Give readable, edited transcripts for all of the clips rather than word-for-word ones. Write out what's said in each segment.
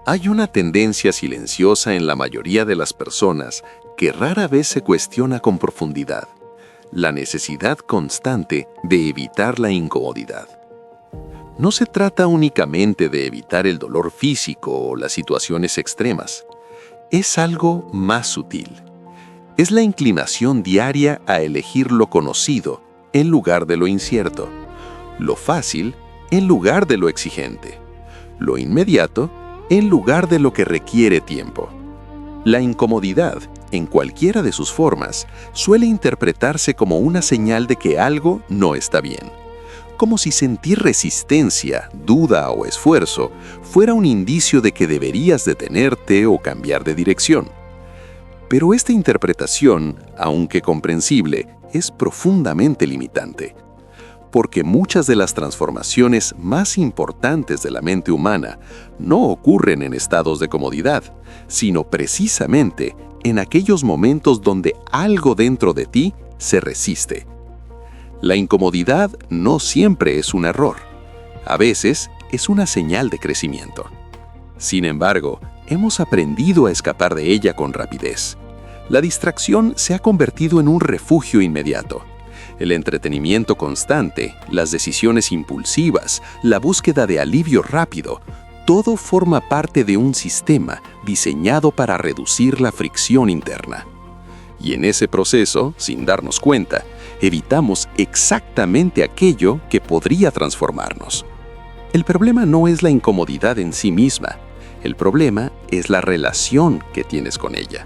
Hay una tendencia silenciosa en la mayoría de las personas que rara vez se cuestiona con profundidad: la necesidad constante de evitar la incomodidad. No se trata únicamente de evitar el dolor físico o las situaciones extremas. Es algo más sutil. Es la inclinación diaria a elegir lo conocido en lugar de lo incierto, lo fácil en lugar de lo exigente, lo inmediato en lugar de lo que requiere tiempo. La incomodidad, en cualquiera de sus formas, suele interpretarse como una señal de que algo no está bien, como si sentir resistencia, duda o esfuerzo fuera un indicio de que deberías detenerte o cambiar de dirección. Pero esta interpretación, aunque comprensible, es profundamente limitante, porque muchas de las transformaciones más importantes de la mente humana no ocurren en estados de comodidad, sino precisamente en aquellos momentos donde algo dentro de ti se resiste. La incomodidad no siempre es un error. A veces es una señal de crecimiento. Sin embargo, hemos aprendido a escapar de ella con rapidez. La distracción se ha convertido en un refugio inmediato. El entretenimiento constante, las decisiones impulsivas, la búsqueda de alivio rápido, todo forma parte de un sistema diseñado para reducir la fricción interna. Y en ese proceso, sin darnos cuenta, evitamos exactamente aquello que podría transformarnos. El problema no es la incomodidad en sí misma. El problema es la relación que tienes con ella.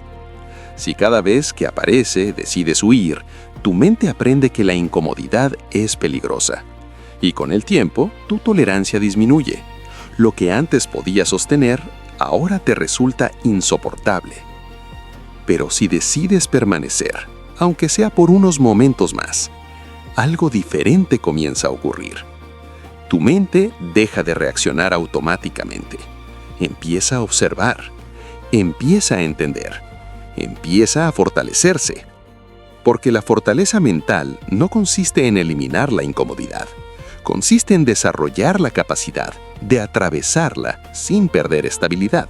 Si cada vez que aparece decides huir, tu mente aprende que la incomodidad es peligrosa. Y con el tiempo, tu tolerancia disminuye. Lo que antes podías sostener, ahora te resulta insoportable. Pero si decides permanecer, aunque sea por unos momentos más, algo diferente comienza a ocurrir. Tu mente deja de reaccionar automáticamente. Empieza a observar. Empieza a entender. Empieza a fortalecerse. Porque la fortaleza mental no consiste en eliminar la incomodidad. Consiste en desarrollar la capacidad de atravesarla sin perder estabilidad.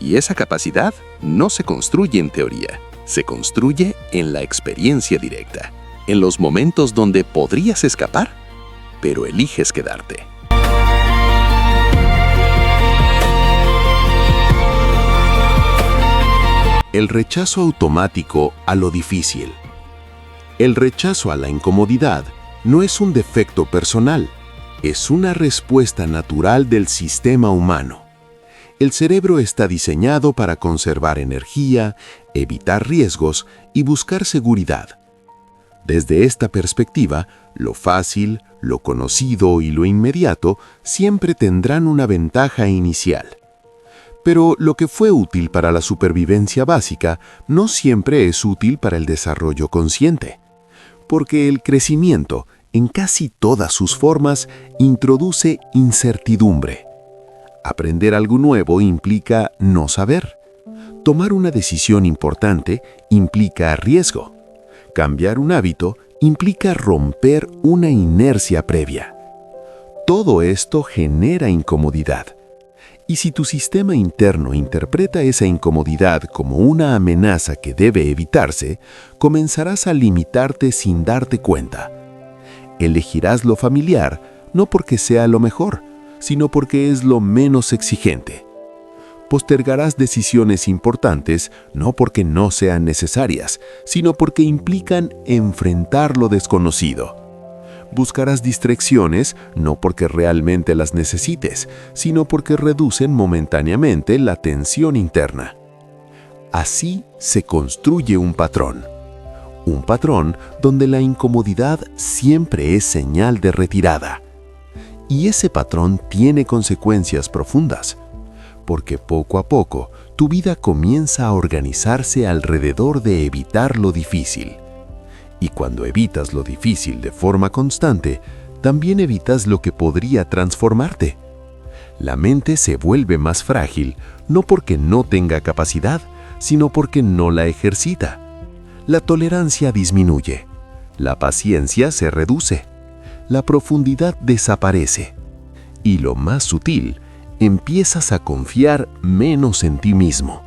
Y esa capacidad no se construye en teoría, se construye en la experiencia directa, en los momentos donde podrías escapar, pero eliges quedarte. El rechazo automático a lo difícil. El rechazo a la incomodidad no es un defecto personal, es una respuesta natural del sistema humano. El cerebro está diseñado para conservar energía, evitar riesgos y buscar seguridad. Desde esta perspectiva, lo fácil, lo conocido y lo inmediato siempre tendrán una ventaja inicial. Pero lo que fue útil para la supervivencia básica no siempre es útil para el desarrollo consciente, porque el crecimiento, en casi todas sus formas, introduce incertidumbre. Aprender algo nuevo implica no saber. Tomar una decisión importante implica riesgo. Cambiar un hábito implica romper una inercia previa. Todo esto genera incomodidad. Y si tu sistema interno interpreta esa incomodidad como una amenaza que debe evitarse, comenzarás a limitarte sin darte cuenta. Elegirás lo familiar no porque sea lo mejor, sino porque es lo menos exigente. Postergarás decisiones importantes no porque no sean necesarias, sino porque implican enfrentar lo desconocido. Buscarás distracciones no porque realmente las necesites, sino porque reducen momentáneamente la tensión interna. Así se construye un patrón. Un patrón donde la incomodidad siempre es señal de retirada. Y ese patrón tiene consecuencias profundas, porque poco a poco tu vida comienza a organizarse alrededor de evitar lo difícil. Y cuando evitas lo difícil de forma constante, también evitas lo que podría transformarte. La mente se vuelve más frágil, no porque no tenga capacidad, sino porque no la ejercita. La tolerancia disminuye, la paciencia se reduce, la profundidad desaparece. Y lo más sutil, empiezas a confiar menos en ti mismo.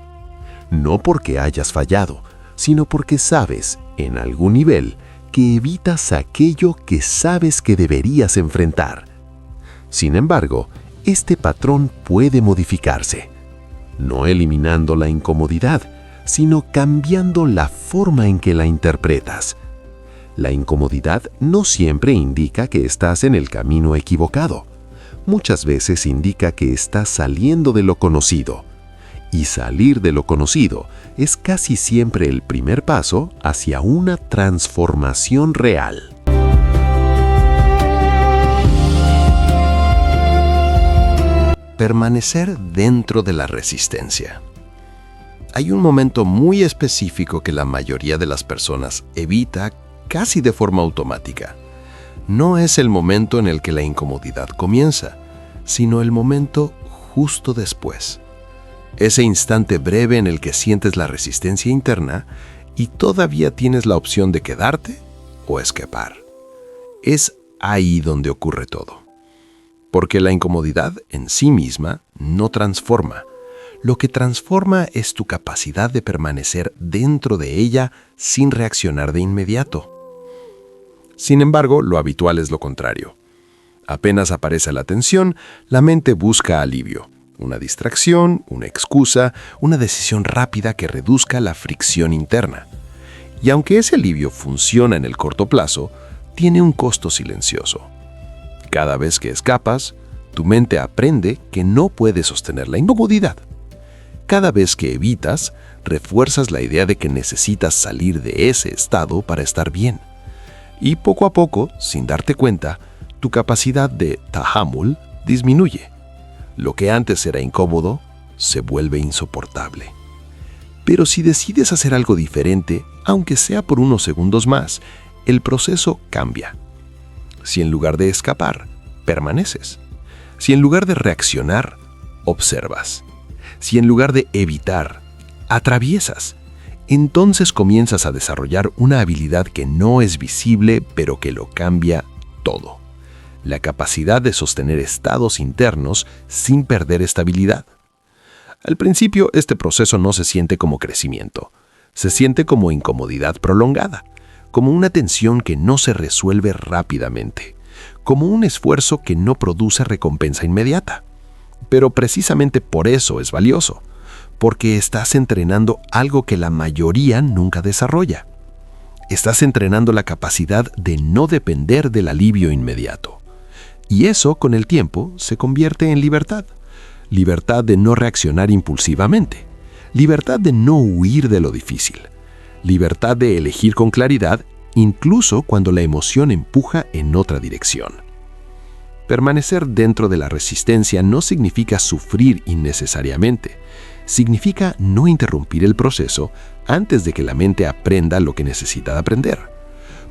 No porque hayas fallado, sino porque sabes, en algún nivel, que evitas aquello que sabes que deberías enfrentar. Sin embargo, este patrón puede modificarse, no eliminando la incomodidad, sino cambiando la forma en que la interpretas. La incomodidad no siempre indica que estás en el camino equivocado. Muchas veces indica que estás saliendo de lo conocido. Y salir de lo conocido es casi siempre el primer paso hacia una transformación real. Permanecer dentro de la resistencia. Hay un momento muy específico que la mayoría de las personas evita casi de forma automática. No es el momento en el que la incomodidad comienza, sino el momento justo después. Ese instante breve en el que sientes la resistencia interna y todavía tienes la opción de quedarte o escapar. Es ahí donde ocurre todo. Porque la incomodidad en sí misma no transforma. Lo que transforma es tu capacidad de permanecer dentro de ella sin reaccionar de inmediato. Sin embargo, lo habitual es lo contrario. Apenas aparece la tensión, la mente busca alivio. Una distracción, una excusa, una decisión rápida que reduzca la fricción interna. Y aunque ese alivio funciona en el corto plazo, tiene un costo silencioso. Cada vez que escapas, tu mente aprende que no puedes sostener la incomodidad. Cada vez que evitas, refuerzas la idea de que necesitas salir de ese estado para estar bien. Y poco a poco, sin darte cuenta, tu capacidad de tahammul disminuye. Lo que antes era incómodo se vuelve insoportable. Pero si decides hacer algo diferente, aunque sea por unos segundos más, el proceso cambia. Si en lugar de escapar, permaneces. Si en lugar de reaccionar, observas. Si en lugar de evitar, atraviesas. Entonces comienzas a desarrollar una habilidad que no es visible, pero que lo cambia todo. La capacidad de sostener estados internos sin perder estabilidad. Al principio, este proceso no se siente como crecimiento. Se siente como incomodidad prolongada, como una tensión que no se resuelve rápidamente, como un esfuerzo que no produce recompensa inmediata. Pero precisamente por eso es valioso, porque estás entrenando algo que la mayoría nunca desarrolla. Estás entrenando la capacidad de no depender del alivio inmediato. Y eso, con el tiempo, se convierte en libertad. Libertad de no reaccionar impulsivamente. Libertad de no huir de lo difícil. Libertad de elegir con claridad, incluso cuando la emoción empuja en otra dirección. Permanecer dentro de la resistencia no significa sufrir innecesariamente. Significa no interrumpir el proceso antes de que la mente aprenda lo que necesita aprender.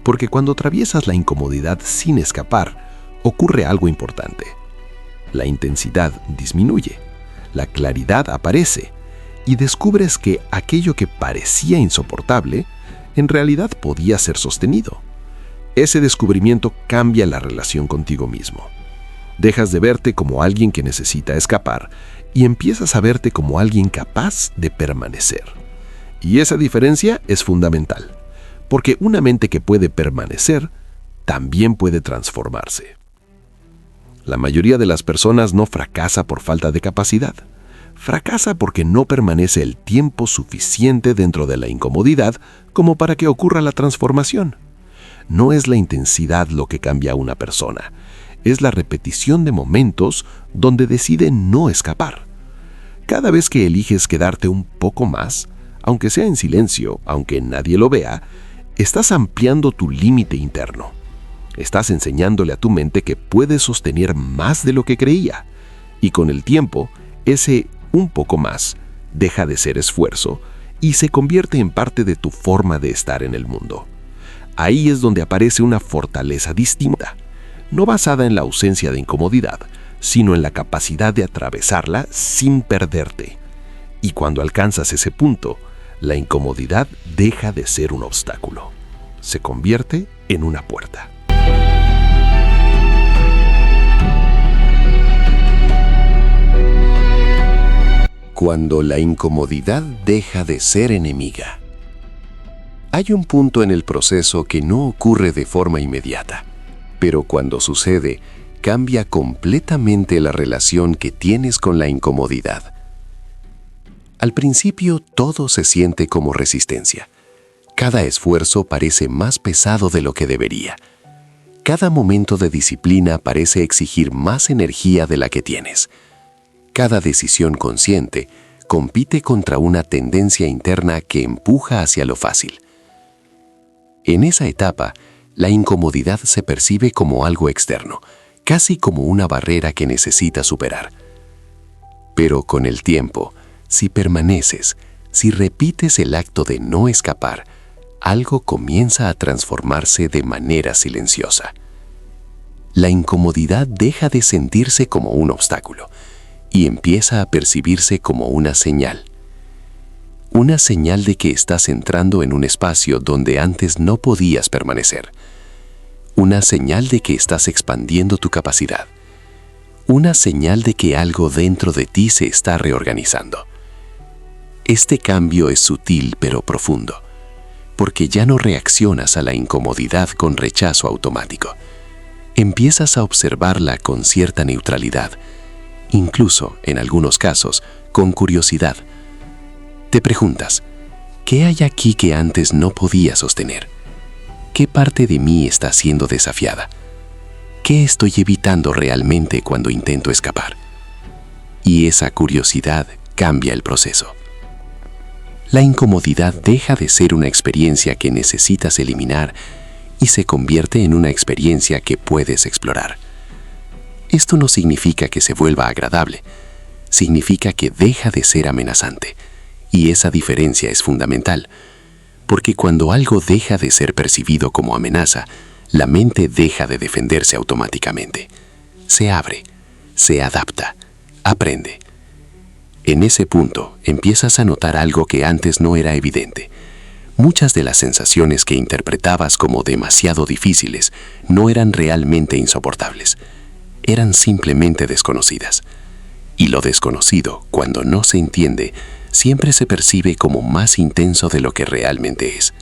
Porque cuando atraviesas la incomodidad sin escapar, ocurre algo importante. La intensidad disminuye, la claridad aparece y descubres que aquello que parecía insoportable en realidad podía ser sostenido. Ese descubrimiento cambia la relación contigo mismo. Dejas de verte como alguien que necesita escapar y empiezas a verte como alguien capaz de permanecer. Y esa diferencia es fundamental, porque una mente que puede permanecer también puede transformarse. La mayoría de las personas no fracasa por falta de capacidad. Fracasa porque no permanece el tiempo suficiente dentro de la incomodidad como para que ocurra la transformación. No es la intensidad lo que cambia a una persona, es la repetición de momentos donde decide no escapar. Cada vez que eliges quedarte un poco más, aunque sea en silencio, aunque nadie lo vea, estás ampliando tu límite interno. Estás enseñándole a tu mente que puedes sostener más de lo que creía. Y con el tiempo, ese un poco más deja de ser esfuerzo y se convierte en parte de tu forma de estar en el mundo. Ahí es donde aparece una fortaleza distinta, no basada en la ausencia de incomodidad, sino en la capacidad de atravesarla sin perderte. Y cuando alcanzas ese punto, la incomodidad deja de ser un obstáculo. Se convierte en una puerta. Cuando la incomodidad deja de ser enemiga. Hay un punto en el proceso que no ocurre de forma inmediata, pero cuando sucede, cambia completamente la relación que tienes con la incomodidad. Al principio, todo se siente como resistencia. Cada esfuerzo parece más pesado de lo que debería. Cada momento de disciplina parece exigir más energía de la que tienes. Cada decisión consciente compite contra una tendencia interna que empuja hacia lo fácil. En esa etapa, la incomodidad se percibe como algo externo, casi como una barrera que necesitas superar. Pero con el tiempo, si permaneces, si repites el acto de no escapar, algo comienza a transformarse de manera silenciosa. La incomodidad deja de sentirse como un obstáculo y empieza a percibirse como una señal. Una señal de que estás entrando en un espacio donde antes no podías permanecer. Una señal de que estás expandiendo tu capacidad. Una señal de que algo dentro de ti se está reorganizando. Este cambio es sutil pero profundo, porque ya no reaccionas a la incomodidad con rechazo automático. Empiezas a observarla con cierta neutralidad, incluso, en algunos casos, con curiosidad. Te preguntas, ¿qué hay aquí que antes no podía sostener? ¿Qué parte de mí está siendo desafiada? ¿Qué estoy evitando realmente cuando intento escapar? Y esa curiosidad cambia el proceso. La incomodidad deja de ser una experiencia que necesitas eliminar y se convierte en una experiencia que puedes explorar. Esto no significa que se vuelva agradable, significa que deja de ser amenazante. Y esa diferencia es fundamental, porque cuando algo deja de ser percibido como amenaza, la mente deja de defenderse automáticamente. Se abre, se adapta, aprende. En ese punto, empiezas a notar algo que antes no era evidente. Muchas de las sensaciones que interpretabas como demasiado difíciles no eran realmente insoportables. Eran simplemente desconocidas. Y lo desconocido, cuando no se entiende, siempre se percibe como más intenso de lo que realmente es.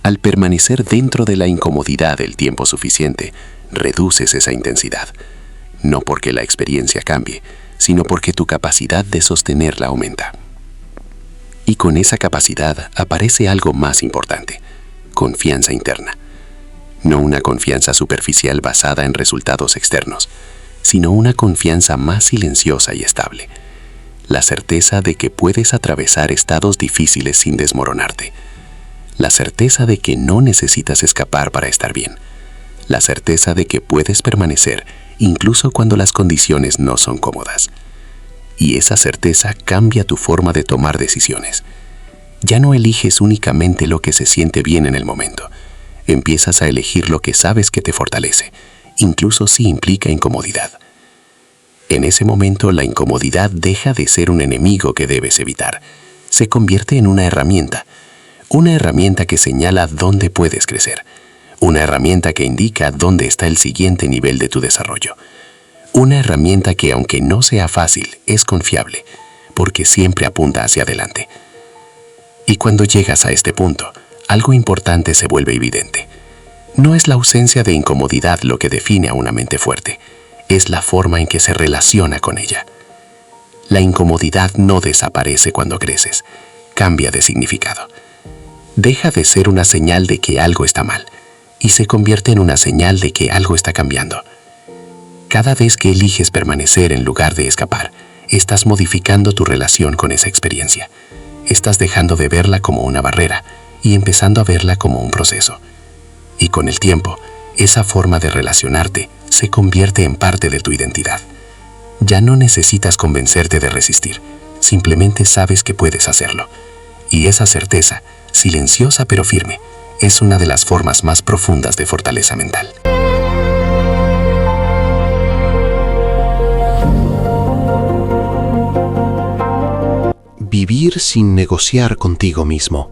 Al permanecer dentro de la incomodidad el tiempo suficiente, reduces esa intensidad. No porque la experiencia cambie, sino porque tu capacidad de sostenerla aumenta. Y con esa capacidad aparece algo más importante: confianza interna. No una confianza superficial basada en resultados externos, sino una confianza más silenciosa y estable. La certeza de que puedes atravesar estados difíciles sin desmoronarte. La certeza de que no necesitas escapar para estar bien. La certeza de que puedes permanecer incluso cuando las condiciones no son cómodas. Y esa certeza cambia tu forma de tomar decisiones. Ya no eliges únicamente lo que se siente bien en el momento. Empiezas a elegir lo que sabes que te fortalece, incluso si implica incomodidad. En ese momento, la incomodidad deja de ser un enemigo que debes evitar. Se convierte en una herramienta que señala dónde puedes crecer, una herramienta que indica dónde está el siguiente nivel de tu desarrollo, una herramienta que, aunque no sea fácil, es confiable, porque siempre apunta hacia adelante. Y cuando llegas a este punto, algo importante se vuelve evidente. No es la ausencia de incomodidad lo que define a una mente fuerte, es la forma en que se relaciona con ella. La incomodidad no desaparece cuando creces, cambia de significado. Deja de ser una señal de que algo está mal y se convierte en una señal de que algo está cambiando. Cada vez que eliges permanecer en lugar de escapar, estás modificando tu relación con esa experiencia. Estás dejando de verla como una barrera y empezando a verla como un proceso. Y con el tiempo, esa forma de relacionarte se convierte en parte de tu identidad. Ya no necesitas convencerte de resistir, simplemente sabes que puedes hacerlo. Y esa certeza, silenciosa pero firme, es una de las formas más profundas de fortaleza mental. Vivir sin negociar contigo mismo.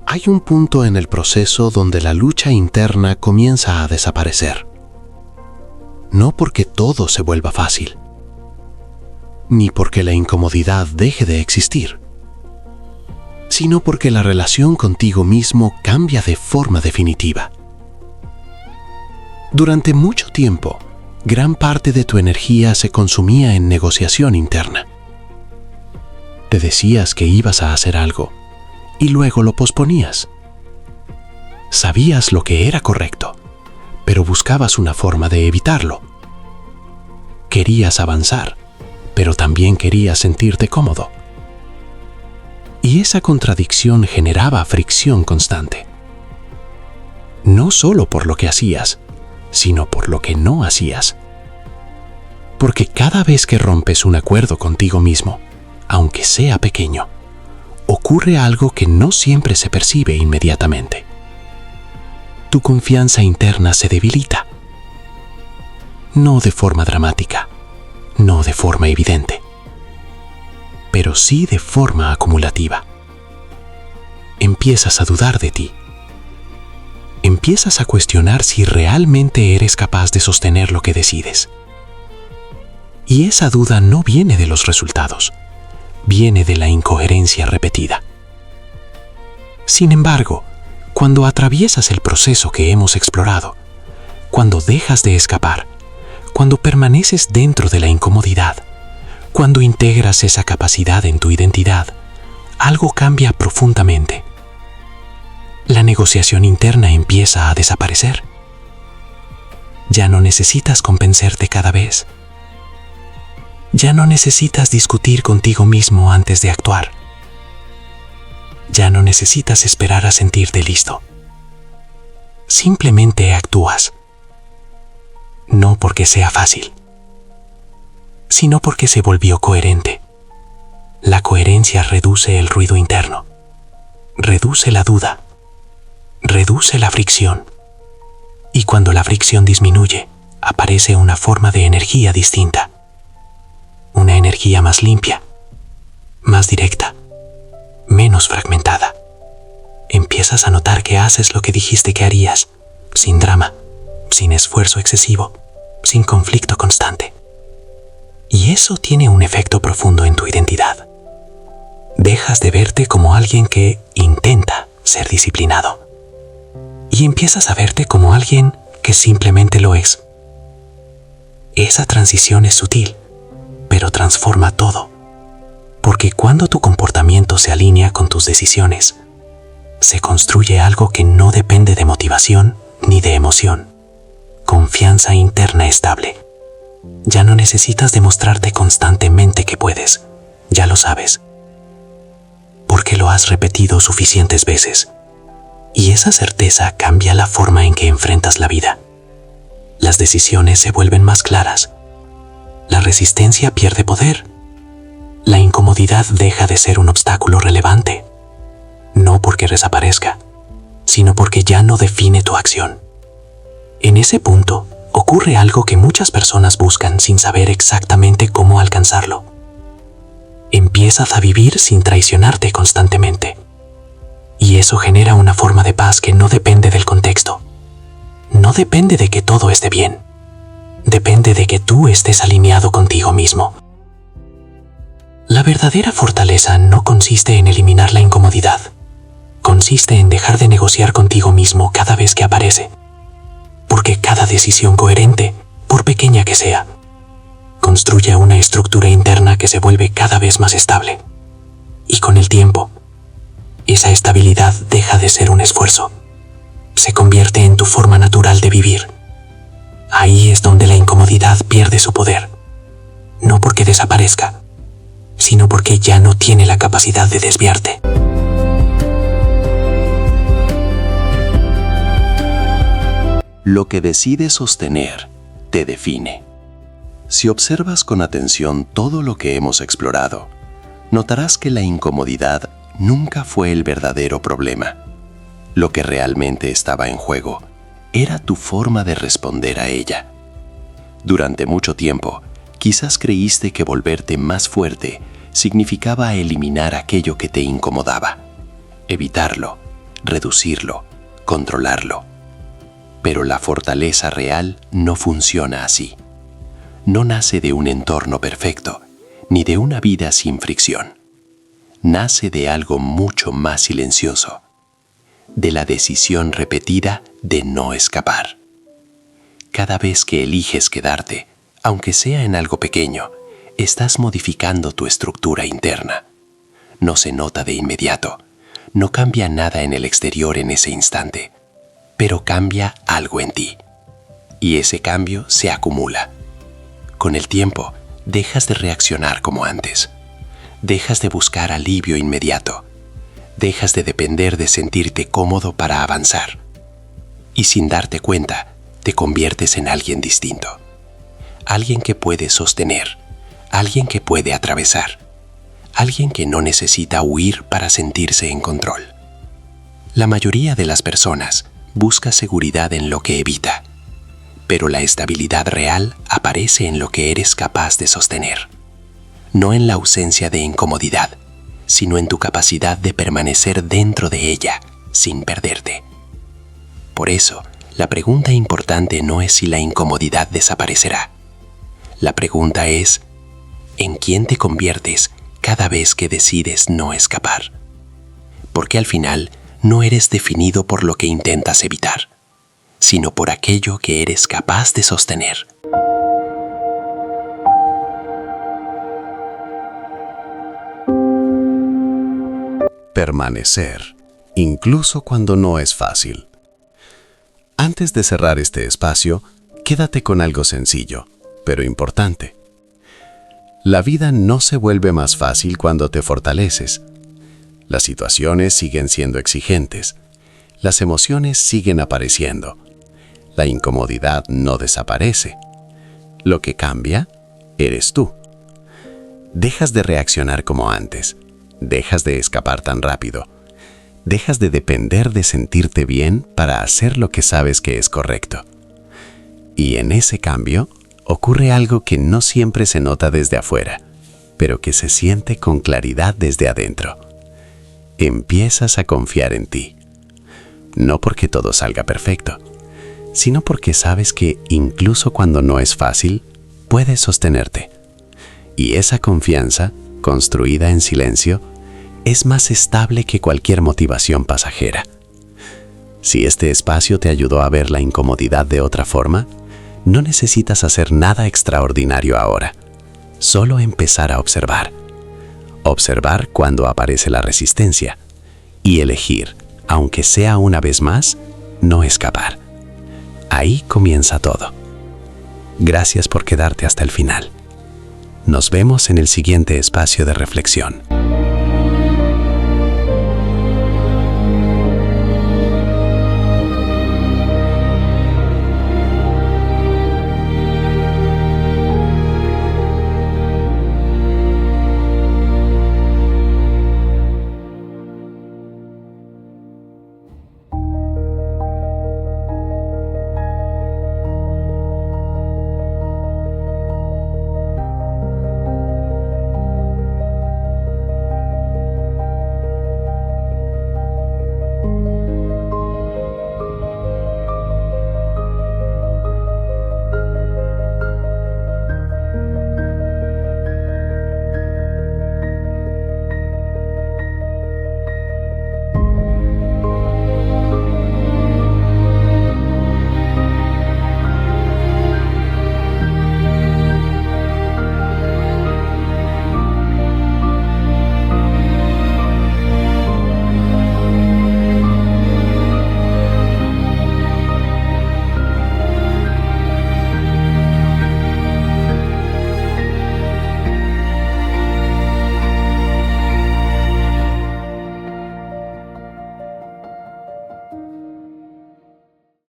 Hay un punto en el proceso donde la lucha interna comienza a desaparecer. No porque todo se vuelva fácil. ni porque la incomodidad deje de existir, sino porque la relación contigo mismo cambia de forma definitiva. Durante mucho tiempo, gran parte de tu energía se consumía en negociación interna. Te decías que ibas a hacer algo y luego lo posponías. Sabías lo que era correcto, pero buscabas una forma de evitarlo. Querías avanzar, pero también querías sentirte cómodo. Y esa contradicción generaba fricción constante. No solo por lo que hacías, sino por lo que no hacías. Porque cada vez que rompes un acuerdo contigo mismo, aunque sea pequeño, ocurre algo que no siempre se percibe inmediatamente. Tu confianza interna se debilita. No de forma dramática, no de forma evidente, pero sí de forma acumulativa. Empiezas a dudar de ti. Empiezas a cuestionar si realmente eres capaz de sostener lo que decides. Y esa duda no viene de los resultados, viene de la incoherencia repetida. Sin embargo, cuando atraviesas el proceso que hemos explorado, cuando dejas de escapar, cuando permaneces dentro de la incomodidad, cuando integras esa capacidad en tu identidad, algo cambia profundamente. La negociación interna empieza a desaparecer. Ya no necesitas convencerte cada vez. Ya no necesitas discutir contigo mismo antes de actuar. Ya no necesitas esperar a sentirte listo. Simplemente actúas. No porque sea fácil, sino porque se volvió coherente. La coherencia reduce el ruido interno, reduce la duda, reduce la fricción. Y cuando la fricción disminuye, aparece una forma de energía distinta. Una energía más limpia, más directa, menos fragmentada. Empiezas a notar que haces lo que dijiste que harías, sin drama, sin esfuerzo excesivo, sin conflicto constante. Y eso tiene un efecto profundo en tu identidad. Dejas de verte como alguien que intenta ser disciplinado y empiezas a verte como alguien que simplemente lo es. Esa transición es sutil, pero transforma todo, porque cuando tu comportamiento se alinea con tus decisiones, se construye algo que no depende de motivación ni de emoción. Confianza interna estable. Ya no necesitas demostrarte constantemente que puedes, ya lo sabes, porque lo has repetido suficientes veces. Y esa certeza cambia la forma en que enfrentas la vida. Las decisiones se vuelven más claras. La resistencia pierde poder. La incomodidad deja de ser un obstáculo relevante. No porque desaparezca, sino porque ya no define tu acción. En ese punto, ocurre algo que muchas personas buscan sin saber exactamente cómo alcanzarlo. Empiezas a vivir sin traicionarte constantemente. Y eso genera una forma de paz que no depende del contexto. No depende de que todo esté bien. Depende de que tú estés alineado contigo mismo. La verdadera fortaleza no consiste en eliminar la incomodidad. Consiste en dejar de negociar contigo mismo cada vez que aparece. Porque cada decisión coherente, por pequeña que sea, construye una estructura interna que se vuelve cada vez más estable. Y con el tiempo, esa estabilidad deja de ser un esfuerzo. Se convierte en tu forma natural de vivir. Ahí es donde la incomodidad pierde su poder. No porque desaparezca, sino porque ya no tiene la capacidad de desviarte. Lo que decides sostener te define. Si observas con atención todo lo que hemos explorado, notarás que la incomodidad nunca fue el verdadero problema. Lo que realmente estaba en juego era tu forma de responder a ella. Durante mucho tiempo, quizás creíste que volverte más fuerte significaba eliminar aquello que te incomodaba, evitarlo, reducirlo, controlarlo. Pero la fortaleza real no funciona así. No nace de un entorno perfecto, ni de una vida sin fricción. Nace de algo mucho más silencioso, de la decisión repetida de no escapar. Cada vez que eliges quedarte, aunque sea en algo pequeño, estás modificando tu estructura interna. No se nota de inmediato, no cambia nada en el exterior en ese instante, pero cambia algo en ti. Y ese cambio se acumula. Con el tiempo, dejas de reaccionar como antes. Dejas de buscar alivio inmediato. Dejas de depender de sentirte cómodo para avanzar. Y sin darte cuenta, te conviertes en alguien distinto. Alguien que puede sostener. Alguien que puede atravesar. Alguien que no necesita huir para sentirse en control. La mayoría de las personas busca seguridad en lo que evita, pero la estabilidad real aparece en lo que eres capaz de sostener. No en la ausencia de incomodidad, sino en tu capacidad de permanecer dentro de ella, sin perderte. Por eso, la pregunta importante no es si la incomodidad desaparecerá. La pregunta es, ¿en quién te conviertes cada vez que decides no escapar? Porque al final, no eres definido por lo que intentas evitar, sino por aquello que eres capaz de sostener. Permanecer, incluso cuando no es fácil. Antes de cerrar este espacio, quédate con algo sencillo, pero importante. La vida no se vuelve más fácil cuando te fortaleces. Las situaciones siguen siendo exigentes. Las emociones siguen apareciendo. La incomodidad no desaparece. Lo que cambia, eres tú. Dejas de reaccionar como antes. Dejas de escapar tan rápido. Dejas de depender de sentirte bien para hacer lo que sabes que es correcto. Y en ese cambio, ocurre algo que no siempre se nota desde afuera, pero que se siente con claridad desde adentro. Empiezas a confiar en ti. No porque todo salga perfecto, sino porque sabes que incluso cuando no es fácil, puedes sostenerte. Y esa confianza, construida en silencio, es más estable que cualquier motivación pasajera. Si este espacio te ayudó a ver la incomodidad de otra forma, no necesitas hacer nada extraordinario ahora. Solo empezar a observar. Observar cuando aparece la resistencia y elegir, aunque sea una vez más, no escapar. Ahí comienza todo. Gracias por quedarte hasta el final. Nos vemos en el siguiente espacio de reflexión.